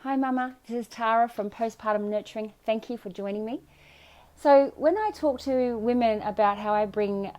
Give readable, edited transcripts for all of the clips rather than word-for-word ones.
Hi Mama, this is Tara from Postpartum Nurturing. Thank you for joining me. So when I talk to women about how I bring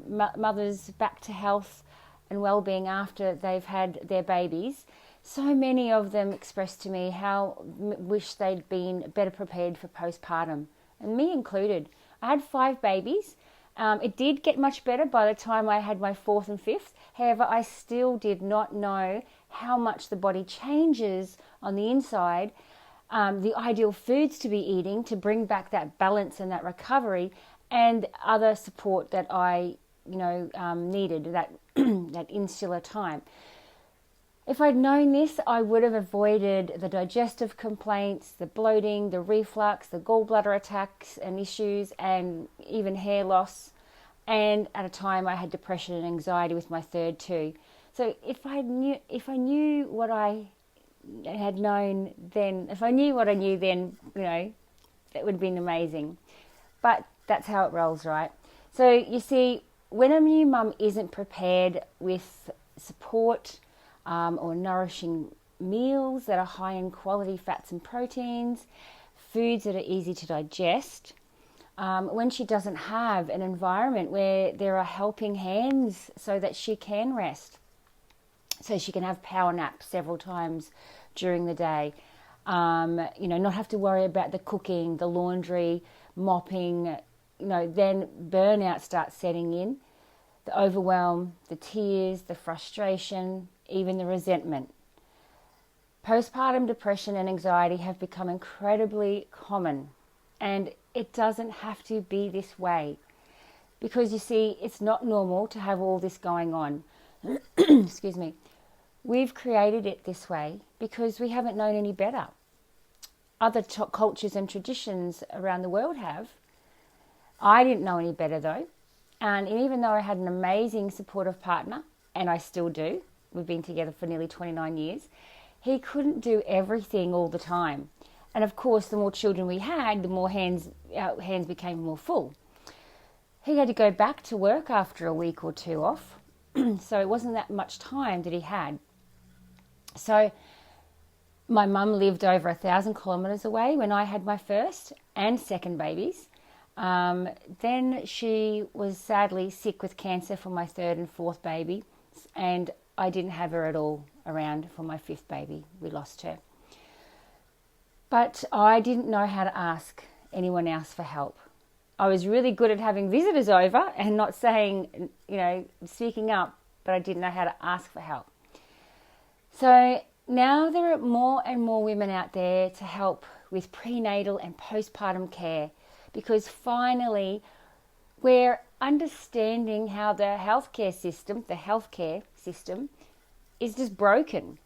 mothers back to health and well-being after they've had their babies, so many of them express to me how wish they'd been better prepared for postpartum, and me included. I had 5 babies. It did get much better by the time I had my 4th and 5th. However, I still did not know how much the body changes on the inside, the ideal foods to be eating to bring back that balance and that recovery, and other support that I, needed, that that insular time. If I'd known this, I would have avoided the digestive complaints, the bloating, the reflux, the gallbladder attacks and issues, and even hair loss. And at a time I had depression and anxiety with my 3rd too. So if I knew what I had known then, if I knew what I knew then, that would have been amazing. But that's how it rolls, right? So you see, when a new mum isn't prepared with support or nourishing meals that are high in quality fats and proteins, foods that are easy to digest, when she doesn't have an environment where there are helping hands so that she can rest, so she can have power naps several times during the day, not have to worry about the cooking, the laundry, mopping, then burnout starts setting in, the overwhelm, the tears, the frustration, even the resentment. Postpartum depression and anxiety have become incredibly common, and it doesn't have to be this way, because you see, it's not normal to have all this going on. Excuse me. We've created it this way because we haven't known any better. Other cultures and traditions around the world have. I didn't know any better though. And even though I had an amazing supportive partner, and I still do, we've been together for nearly 29 years, he couldn't do everything all the time. And of course, the more children we had, the more our hands became more full. He had to go back to work after a week or 2 off. So it wasn't that much time that he had. So my mum lived over 1,000 kilometres away when I had my first and second babies. Then she was sadly sick with cancer for my 3rd and 4th baby, and I didn't have her at all around for my 5th baby. We lost her. But I didn't know how to ask anyone else for help. I was really good at having visitors over and not saying, speaking up, but I didn't know how to ask for help. So now there are more and more women out there to help with prenatal and postpartum care, because finally we're understanding how the healthcare system is just broken,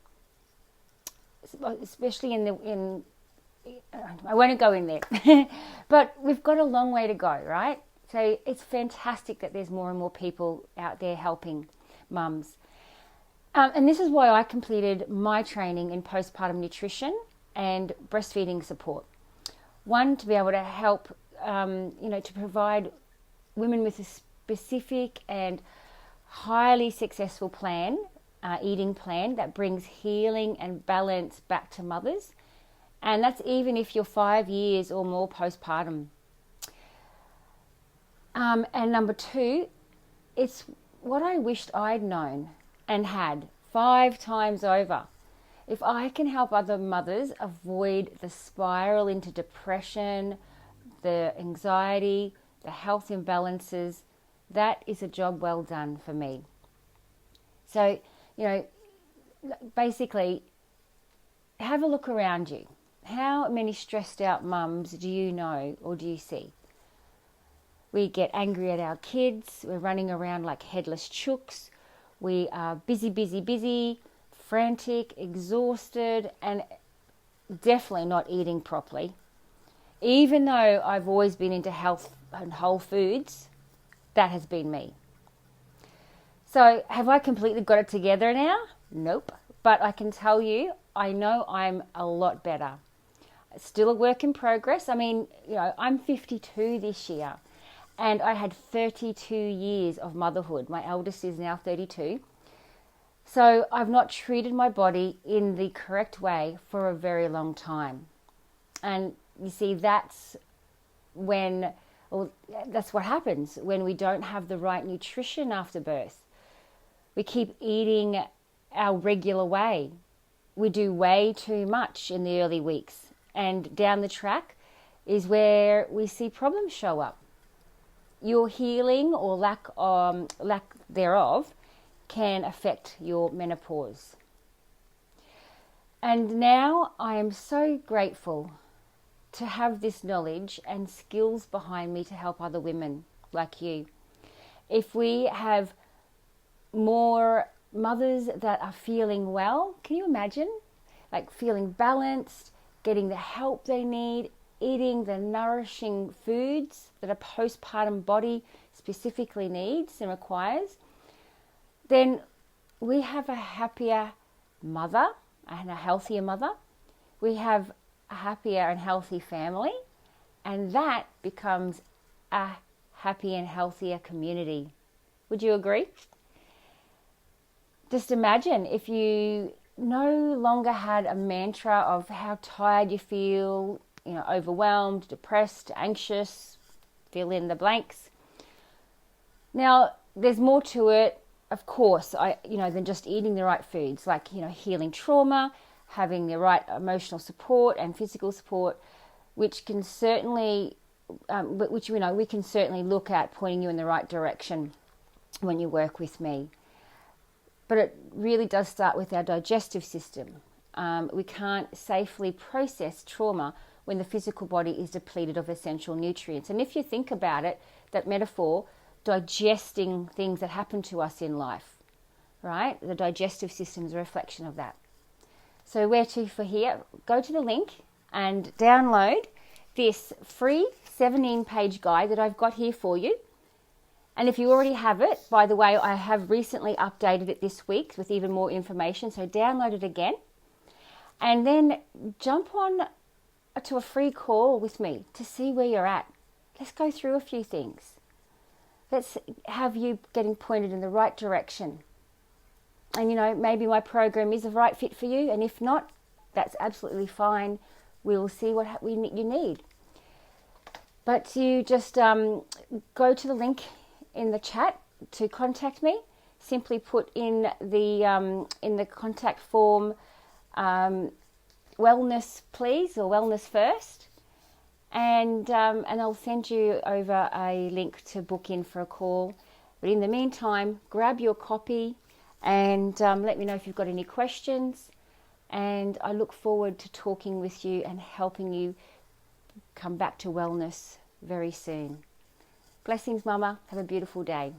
especially I won't go in there, but we've got a long way to go, right? So it's fantastic that there's more and more people out there helping mums. And this is why I completed my training in postpartum nutrition and breastfeeding support. One, to be able to help, to provide women with a specific and highly successful eating plan that brings healing and balance back to mothers. And that's even if you're 5 years or more postpartum. And number 2, it's what I wished I'd known and had 5 times over. If I can help other mothers avoid the spiral into depression, the anxiety, the health imbalances, that is a job well done for me. So, basically, have a look around you. How many stressed out mums do you know or do you see? We get angry at our kids. We're running around like headless chooks. We are busy, frantic, exhausted, and definitely not eating properly. Even though I've always been into health and whole foods, that has been me. So have I completely got it together now? Nope. But I can tell you, I know I'm a lot better. Still a work in progress. I mean, I'm 52 this year, and I had 32 years of motherhood. My eldest is now 32. So I've not treated my body in the correct way for a very long time. And you see, that's when, or that's what happens when we don't have the right nutrition after birth. We keep eating our regular way. We do way too much in the early weeks. And down the track is where we see problems show up. Your healing or lack thereof can affect your menopause. And now I am so grateful to have this knowledge and skills behind me to help other women like you. If we have more mothers that are feeling well, can you imagine? Like feeling balanced, getting the help they need, eating the nourishing foods that a postpartum body specifically needs and requires, then we have a happier mother and a healthier mother. We have a happier and healthy family, and that becomes a happy and healthier community. Would you agree? Just imagine if you no longer had a mantra of how tired you feel, overwhelmed, depressed, anxious, fill in the blanks. Now, there's more to it, of course, than just eating the right foods, like, healing trauma, having the right emotional support and physical support, which can certainly, we can certainly look at pointing you in the right direction when you work with me. But it really does start with our digestive system. We can't safely process trauma when the physical body is depleted of essential nutrients. And if you think about it, that metaphor, digesting things that happen to us in life, right? The digestive system is a reflection of that. So where to for here? Go to the link and download this free 17-page guide that I've got here for you. And if you already have it, by the way, I have recently updated it this week with even more information, so download it again. And then jump on to a free call with me to see where you're at. Let's go through a few things. Let's have you getting pointed in the right direction. And, maybe my program is the right fit for you, and if not, that's absolutely fine. We'll see what you need. But you just go to the link in the chat to contact me. Simply put in the contact form wellness please or wellness first, and I'll send you over a link to book in for a call. But in the meantime, grab your copy and let me know if you've got any questions, and I look forward to talking with you and helping you come back to wellness very soon. Blessings, Mama. Have a beautiful day.